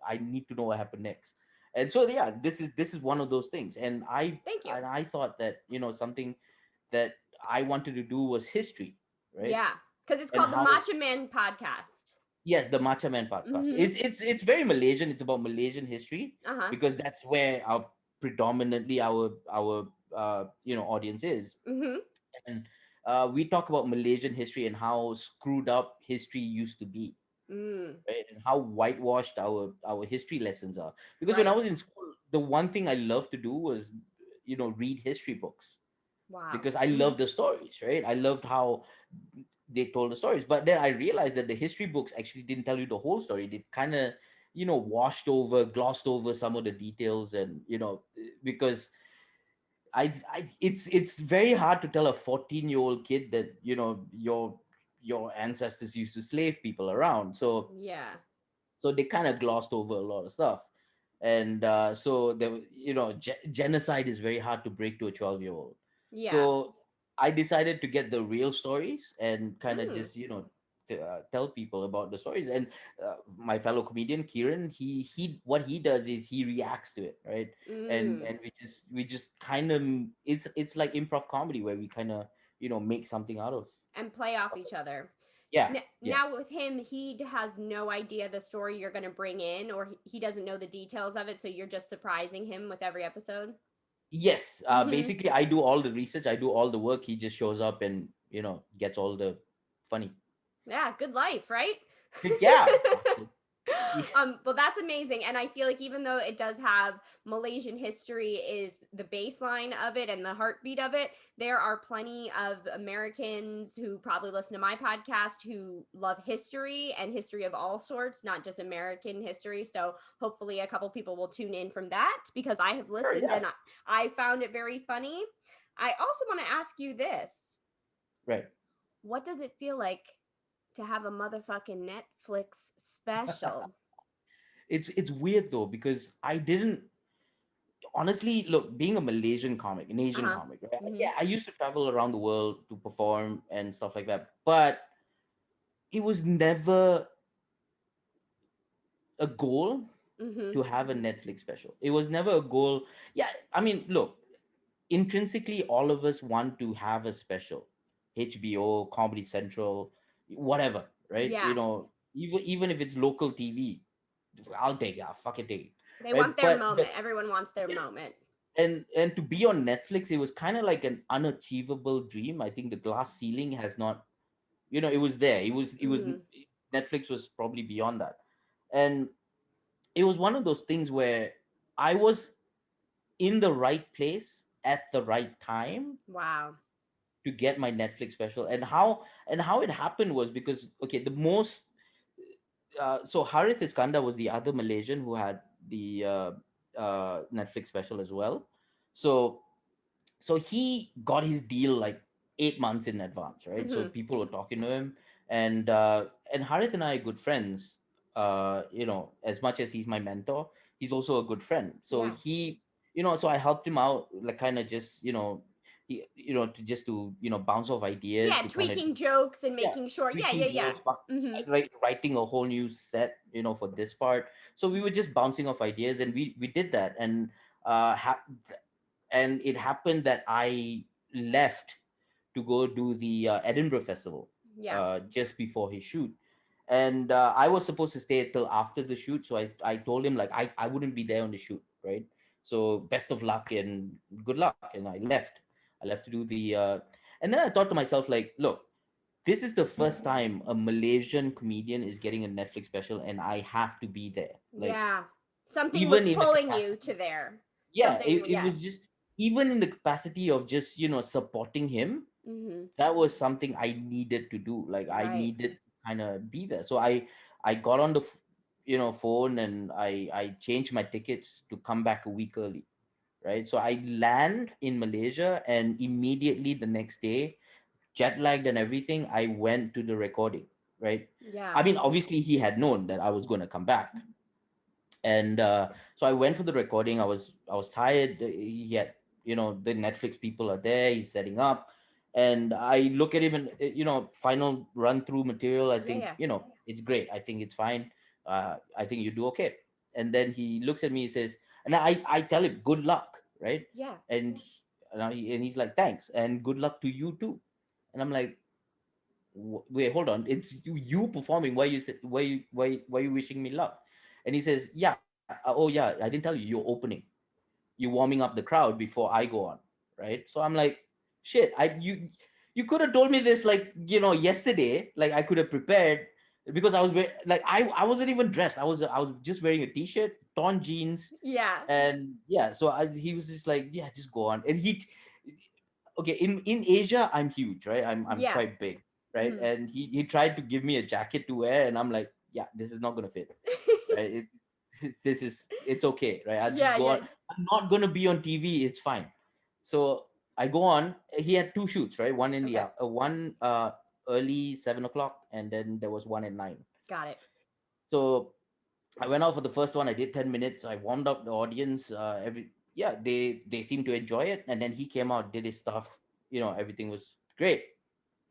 I need to know what happened next. And so yeah, this is one of those things. And i Thank you. and i thought that something that I wanted to do was history, right? Yeah, because it's And called the how, Macho Man Podcast. yes, the Macha Men Podcast. Mm-hmm. It's very Malaysian. It's about Malaysian history, Uh-huh. because that's where our predominantly our audience is. Mm-hmm. And we talk about Malaysian history and how screwed up history used to be, Mm. right? And how whitewashed our history lessons are. Because when I Right. was in school, the one thing I loved to do was read history books, Wow. because I loved the stories, right? I loved how they told the stories. But then I realized that the history books actually didn't tell you the whole story. They kind of washed over, glossed over some of the details. And because it's very hard to tell a 14-year-old kid that your ancestors used to slave people around. Yeah. So they kind of glossed over a lot of stuff. And so there, genocide is very hard to break to a 12-year-old. Yeah. So I decided to get the real stories and kind of Mm. just tell people about the stories. And my fellow comedian Kieran, he what he does is he reacts to it, right? and Mm. and we just kind of, it's like improv comedy, where we kind of make something out of And play off stuff. each other. Yeah, yeah. Now with him, he has no idea the story you're going to bring in, or he doesn't know the details of it, so you're just surprising him with every episode. Yes, Mm-hmm. basically, I do all the research, I do all the work. He just shows up and gets all the funny. Yeah, good life, right? Yeah. Well, that's amazing, and I feel like even though it does have Malaysian history is the baseline of it and the heartbeat of it, there are plenty of Americans who probably listen to my podcast who love history and history of all sorts, not just American history. So hopefully, a couple people will tune in from that because I have Sure. listened Yeah. and I found it very funny. I also want to ask you this: Right. what does it feel like to have a motherfucking Netflix special? It's weird though, because I didn't honestly, look, being a Malaysian comic, an Uh Asian huh. comic, right? Mm-hmm. Yeah, I used to travel around the world to perform and stuff like that, but it was never a goal Mm-hmm. to have a Netflix special. It was never a goal. Yeah, I mean, look, intrinsically, all of us want to have a special, HBO, Comedy Central, whatever, right? Yeah. Even if it's local TV, I'll take it. I'll fucking take it, They want right? their But moment. Everyone wants their yeah, moment. and to be on Netflix, it was kind of like an unachievable dream. I think the glass ceiling has not, it was there. It was Mm-hmm. Netflix was probably beyond that, and it was one of those things where I was in the right place at the right time Wow. to get my Netflix special. And how it happened was because, okay, the most so Harith Iskandar was the other Malaysian who had the Netflix special as well. So he got his deal like 8 months in advance, right? So Mm-hmm. people were talking to him, and Harith and I are good friends. As much as he's my mentor, he's also a good friend. So Yeah. he, so I helped him out, like kind of just, to bounce off ideas, Yeah, to kind of, tweaking jokes and yeah, making sure. Yeah, yeah, tweaking yeah. jokes, but Mm-hmm. like writing a whole new set, for this part. So we were just bouncing off ideas, and we did that, and uh, ha- and it happened that I left to go do the Edinburgh Festival Yeah. just before his shoot. And I was supposed to stay till after the shoot. So I told him, like, I wouldn't be there on the shoot, right? So best of luck and good luck. And I left. I left to do and then I thought to myself, like, look, this is the first time a Malaysian comedian is getting a Netflix special and I have to be there. Like, Yeah. Something was even in the pulling you to capacity, there. yeah, Something, it yeah. was just, even in the capacity of just, supporting him, Mm-hmm. that was something I needed to do. Like, I Right. needed to kind of be there. So I got on the phone, and I changed my tickets to come back a week early, right? So I land in Malaysia, and immediately the next day, jet lagged and everything, I went to the recording, right? Yeah. I mean, obviously he had known that I was going to come back, and so I went for the recording. I was tired. He had, the Netflix people are there, he's setting up, and I look at him, and final run through material, I Yeah, think, yeah. it's great, I think it's fine, I think you do okay. And then he looks at me, he says, and I tell him good luck, right? Yeah. and and he's like, thanks, and good luck to you too. And I'm like, wait, hold on, it's you performing, why you say, why you wishing me luck? And he says, yeah, oh yeah, I didn't tell you, you're opening, you're warming up the crowd before I go on, right? So I'm like, shit, you could have told me this, like, yesterday, like I could have prepared, because like I wasn't even dressed, I was just wearing a t-shirt, torn jeans, Yeah. and yeah. So he was just like, yeah, just go on. And okay, in Asia, I'm huge, right? I'm Yeah. quite big, right? Mm-hmm. And he tried to give me a jacket to wear, and I'm like, yeah, this is not gonna fit, right? It's okay, right? I'll just Yeah, go yeah. on. I'm not gonna be on TV. It's fine. So I go on. He had two shoots, right? One in the Okay. one early 7 o'clock, and then there was one at 9. Got it. So I went out for the first one. I did 10 minutes. I warmed up the audience. They seemed to enjoy it. And then he came out, did his stuff. Everything was great,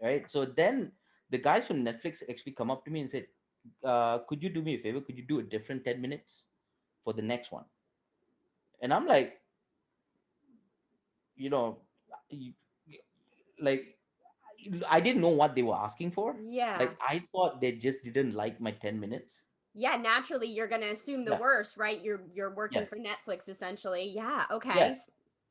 right? So then the guys from Netflix actually come up to me and said, "Could you do me a favor? Could you do a different 10 minutes for the next one?" And I'm like, you know, you, like, I didn't know what they were asking for. Yeah. Like, I thought they just didn't like my 10 minutes. Yeah, naturally you're gonna assume the Yeah, worst, right? You're working yeah, for Netflix essentially. Yeah, okay. yeah.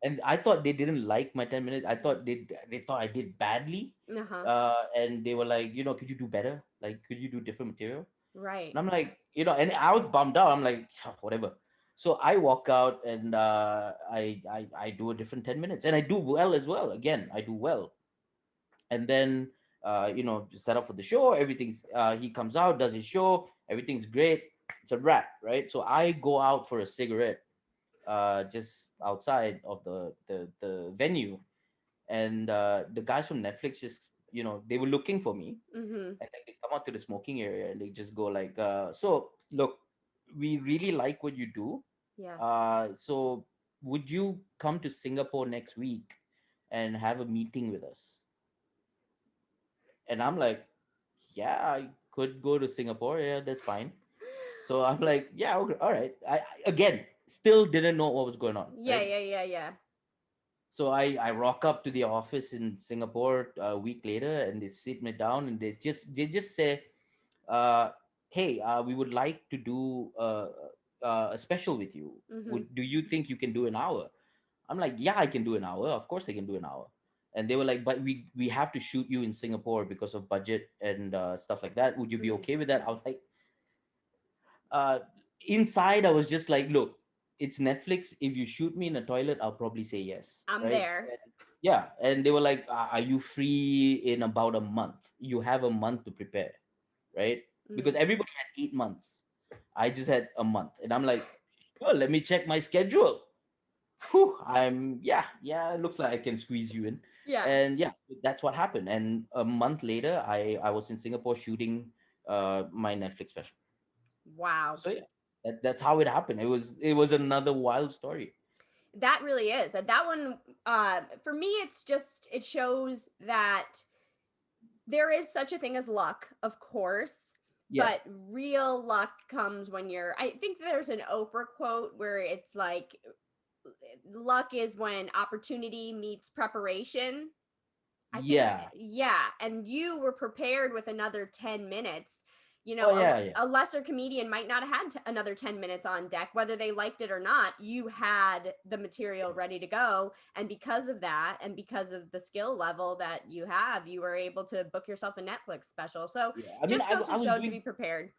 And I thought they didn't like my 10 minutes. I thought they thought I did badly, Uh-huh. and they were like, could you do better? Like, could you do different material? Right. And I'm like, and I was bummed out. I'm like, whatever. So I walk out, and I do a different 10 minutes, and I do well as well. Again, I do well. And then set up for the show, everything's he comes out, does his show, everything's great, it's a wrap, right? So I go out for a cigarette, just outside of the venue, and the guys from Netflix just, they were looking for me, Mm-hmm. and then they come out to the smoking area, and they just go like, so look, we really like what you do, Yeah. so would you come to Singapore next week and have a meeting with us? And I'm like, yeah, I could go to Singapore. Yeah, that's fine. So I'm like, yeah, okay, all right. Again, still didn't know what was going on, Yeah, right? yeah, yeah, yeah. So I rock up to the office in Singapore a week later, and they sit me down, and they just say, uh, hey, we would like to do a special with you. Mm-hmm. Would Do you think you can do an hour? I'm like, yeah, I can do an hour. Of course, I can do an hour. And they were like, but we have to shoot you in Singapore because of budget and stuff like that. Would you be Mm-hmm. okay with that? I was like, uh, inside, I was just like, look, it's Netflix. If you shoot me in a toilet, I'll probably say yes, I'm right? there. Yeah. And they were like, are you free in about a month? You have a month to prepare, right? Because Mm-hmm. everybody had 8 months. I just had a month. And I'm like, sure, let me check my schedule. Whew, yeah, it looks like I can squeeze you in. Yeah. And yeah, that's what happened. And a month later, I was in Singapore shooting my Netflix special. Wow. So yeah, that's how it happened. It was another wild story. That really is. And that one, for me, it shows that there is such a thing as luck, of course, Yeah. but real luck comes when I think there's an Oprah quote where it's like, luck is when opportunity meets preparation. I think, Yeah. yeah. And you were prepared with another 10 minutes. Oh yeah, yeah. A lesser comedian might not have had another 10 minutes on deck, whether they liked it or not. You had the material ready to go. And because of that, and because of the skill level that you have, you were able to book yourself a Netflix special. So Yeah. I mean, just goes to I was show to be doing prepared.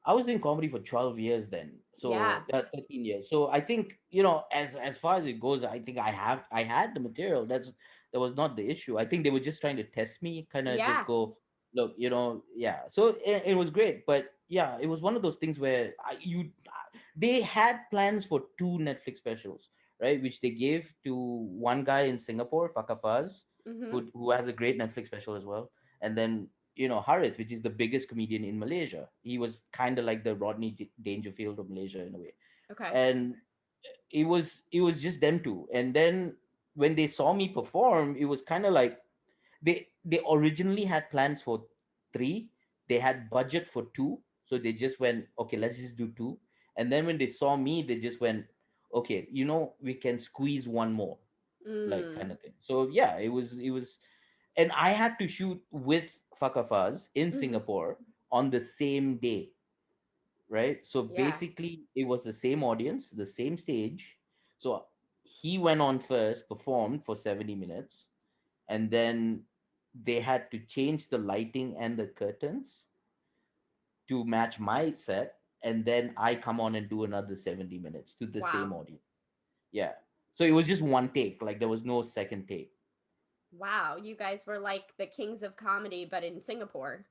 comedy for 12 years then. Yeah. So 13 years. So I think, as far as it goes, I think I had the material. That was not the issue. I think they were just trying to test me, kind of just Yeah. go, look, yeah. So it was great, but yeah, it was one of those things where they had plans for two Netflix specials, right? Which they gave to one guy in Singapore, Fakafaz, Mm-hmm. who has a great Netflix special as well. And then Harith, which is the biggest comedian in Malaysia. He was kind of like the Rodney Dangerfield of Malaysia in a way. Okay. And it was just them two. And then when they saw me perform, it was kind of like they originally had plans for three. They had budget for two, so they just went, okay, let's just do two. And then when they saw me, they just went, okay, we can squeeze one more, like kind Mm. of thing. So yeah, it was and I had to shoot with Fakafaz in Mm-hmm. Singapore on the same day, right? So Yeah. basically, it was the same audience, the same stage. So he went on first, performed for 70 minutes, and then they had to change the lighting and the curtains to match my set, and then I come on and do another 70 minutes to the same Wow. audience. Yeah. So it was just one take, like there was no second take. Wow. You guys were like the kings of comedy, but in Singapore.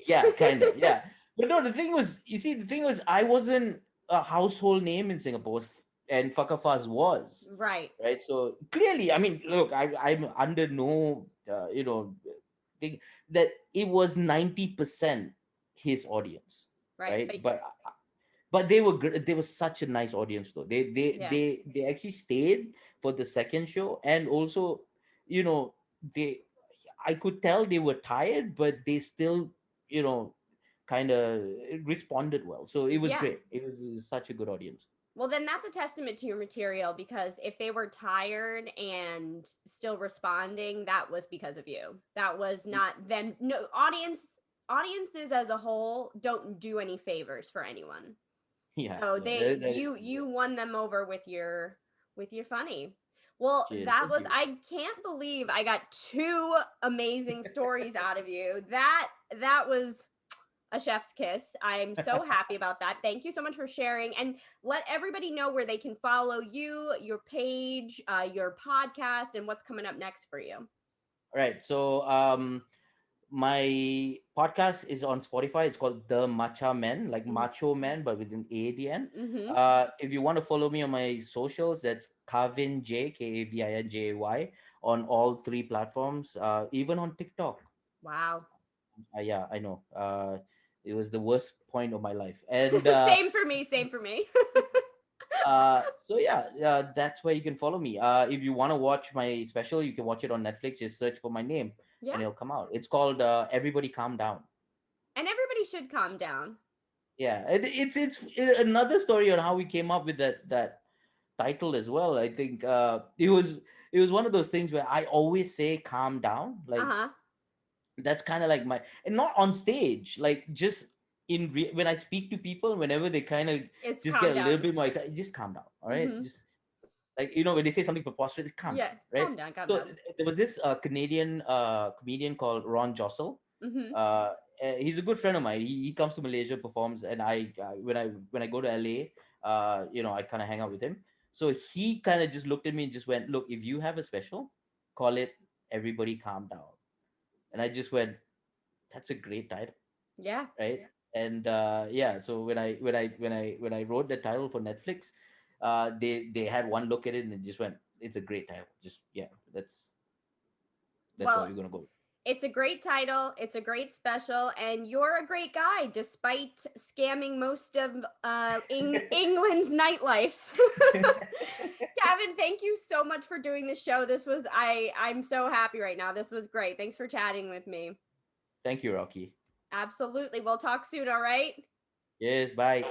Yeah, kind of. Yeah. But no, the thing was, you see, the thing was, I wasn't a household name in Singapore, and Fakafaz was, Right. right? So clearly, I mean, look, I'm under no, thing that it was 90% his audience, Right. right? But But they were such a nice audience though. yeah. They actually stayed for the second show, and also, you know, they I could tell they were tired, but they still, you know, kind of responded well. So it was Yeah. great. It was such a good audience. Well, then that's a testament to your material because if they were tired and still responding, that was because of you. That was not them. No, audiences as a whole don't do any favors for anyone. Yeah, So yeah. That is true. you won them over with your funny. Well, Cheers. that Thank was, you. I can't believe I got two amazing stories out of you. That was a chef's kiss. I'm so happy about that. Thank you so much for sharing, and let everybody know where they can follow you, your page, your podcast, and what's coming up next for you. All right. So my podcast is on Spotify. It's called The Macha Men, like Mm-hmm. Macho Man, but with an A at the end. Mm-hmm. If you want to follow me on my socials, that's Kavin J, KAVINJAY, on all three platforms, even on TikTok. Wow. Yeah, I know. It was the worst point of my life. And Same for me. Same for me. so yeah, that's where you can follow me. If you want to watch my special, you can watch it on Netflix. Just search for my name Yeah. and it'll come out. It's called Everybody Calm Down. And everybody should calm down. Yeah, it's another story on how we came up with that title as well. I think it was one of those things where I always say calm down, Uh like huh. that's kind of like my, and not on stage, like just when I speak to people, whenever they kind of It's just calm get a little down. bit more excited, just calm down, all right, Mm-hmm. just like when they say something preposterous, calm down, Yeah. right? Calm down. Calm So down. there was this Canadian comedian called Ron Jossel. Mm-hmm. He's a good friend of mine. He comes to Malaysia, performs, and when I go to LA, I kind of hang out with him. So he kind of just looked at me and just went, "Look, if you have a special, call it Everybody Calm Down." And I just went, "That's a great title, Yeah. right?" And yeah, so when I wrote the title for Netflix, they had one look at it and it just went, "It's a great title." Just yeah, that's That's Well, what we're gonna go. it's a great title. It's a great special, and you're a great guy, despite scamming most of England's nightlife. Kavin, thank you so much for doing the show. I'm so happy right now. This was great. Thanks for chatting with me. Thank you, Rocky. Absolutely. We'll talk soon. All right. Yes, bye.